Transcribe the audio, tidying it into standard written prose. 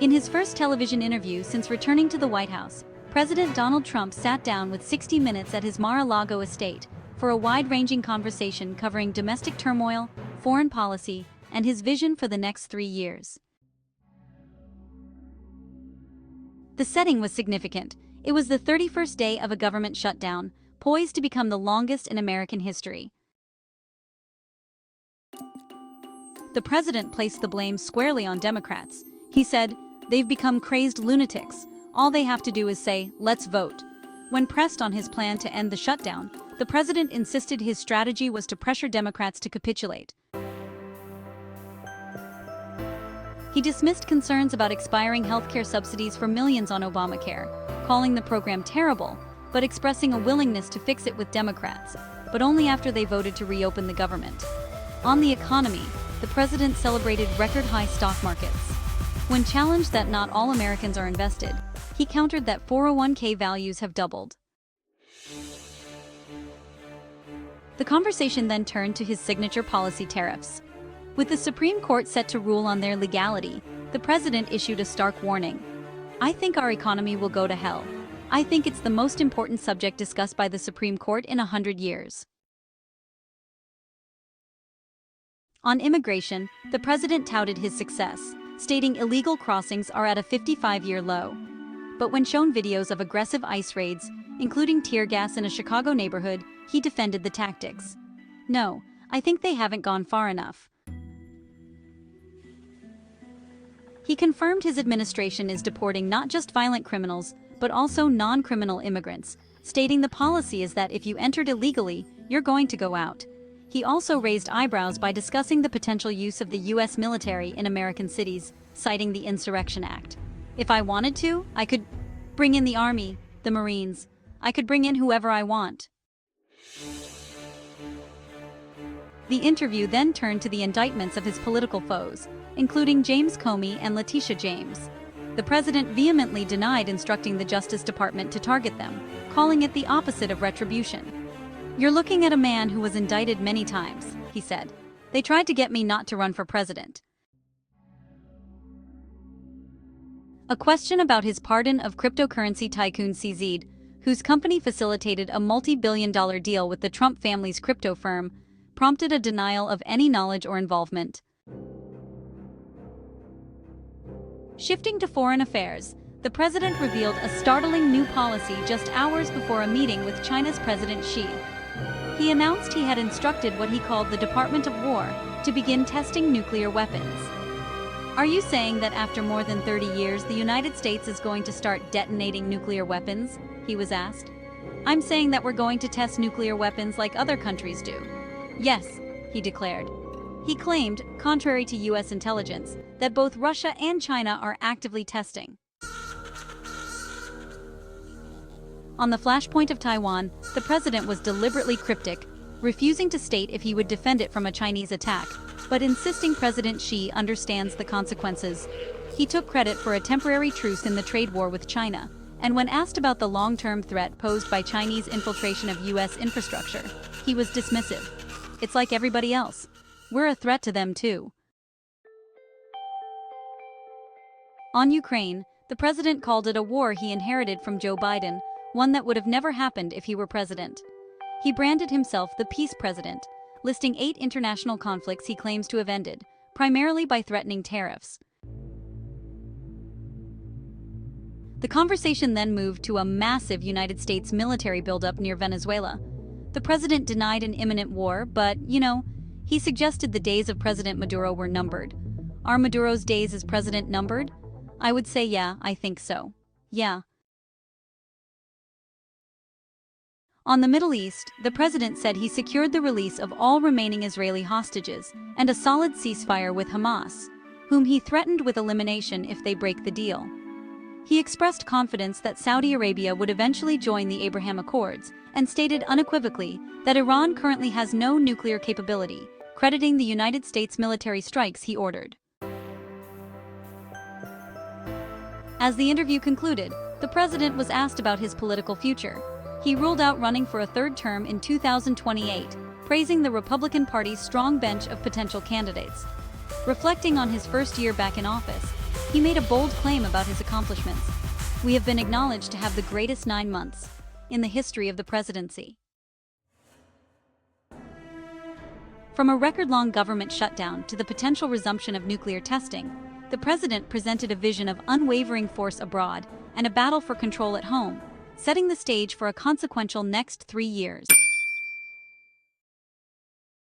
In his first television interview since returning to the White House, President Donald Trump sat down with 60 Minutes at his Mar-a-Lago estate for a wide-ranging conversation covering domestic turmoil, foreign policy, and his vision for the next 3 years. The setting was significant. It was the 31st day of a government shutdown, poised to become the longest in American history. The president placed the blame squarely on Democrats. He said, "They've become crazed lunatics. All they have to do is say, 'Let's vote.'" When pressed on his plan to end the shutdown, the president insisted his strategy was to pressure Democrats to capitulate. He dismissed concerns about expiring healthcare subsidies for millions on Obamacare, calling the program terrible, but expressing a willingness to fix it with Democrats, but only after they voted to reopen the government. On the economy, the president celebrated record-high stock markets. When challenged that not all Americans are invested, he countered that 401k values have doubled. The conversation then turned to his signature policy tariffs. With the Supreme Court set to rule on their legality, the president issued a stark warning. "I think our economy will go to hell. I think it's the most important subject discussed by the Supreme Court in 100 years. On immigration, the president touted his success, stating illegal crossings are at a 55-year low. But when shown videos of aggressive ICE raids, including tear gas in a Chicago neighborhood, he defended the tactics. "No, I think they haven't gone far enough." He confirmed his administration is deporting not just violent criminals, but also non-criminal immigrants, stating the policy is that if you entered illegally, you're going to go out. He also raised eyebrows by discussing the potential use of the U.S. military in American cities, citing the Insurrection Act. "If I wanted to, I could bring in the Army, the Marines. I could bring in whoever I want." The interview then turned to the indictments of his political foes, including James Comey and Letitia James. The president vehemently denied instructing the Justice Department to target them, calling it the opposite of retribution. "You're looking at a man who was indicted many times," he said. "They tried to get me not to run for president." A question about his pardon of cryptocurrency tycoon CZ, whose company facilitated a multi-billion-dollar deal with the Trump family's crypto firm, prompted a denial of any knowledge or involvement. Shifting to foreign affairs, the president revealed a startling new policy just hours before a meeting with China's President Xi. He announced he had instructed what he called the Department of War to begin testing nuclear weapons. "Are you saying that after more than 30 years the United States is going to start detonating nuclear weapons?" he was asked. "I'm saying that we're going to test nuclear weapons like other countries do." "Yes," he declared. He claimed, contrary to U.S. intelligence, that both Russia and China are actively testing. On the flashpoint of Taiwan, the president was deliberately cryptic, refusing to state if he would defend it from a Chinese attack, but insisting President Xi understands the consequences. He took credit for a temporary truce in the trade war with China, and when asked about the long-term threat posed by Chinese infiltration of U.S. infrastructure, he was dismissive. "It's like everybody else. We're a threat to them too." On Ukraine, the president called it a war he inherited from Joe Biden, one that would have never happened if he were president. He branded himself the peace president, listing 8 international conflicts he claims to have ended, primarily by threatening tariffs. The conversation then moved to a massive United States military buildup near Venezuela. The president denied an imminent war, but, he suggested the days of President Maduro were numbered. Are Maduro's days as president numbered? I would say yeah, I think so. Yeah. On the Middle East, the president said he secured the release of all remaining Israeli hostages and a solid ceasefire with Hamas, whom he threatened with elimination if they break the deal. He expressed confidence that Saudi Arabia would eventually join the Abraham Accords and stated unequivocally that Iran currently has no nuclear capability, crediting the United States military strikes he ordered. As the interview concluded, the president was asked about his political future. He ruled out running for a third term in 2028, praising the Republican Party's strong bench of potential candidates. Reflecting on his first year back in office, He made a bold claim about his accomplishments. We have been acknowledged to have the greatest 9 months in the history of the presidency. From a record-long government shutdown to the potential resumption of nuclear testing, the president presented a vision of unwavering force abroad and a battle for control at home, setting the stage for a consequential next 3 years.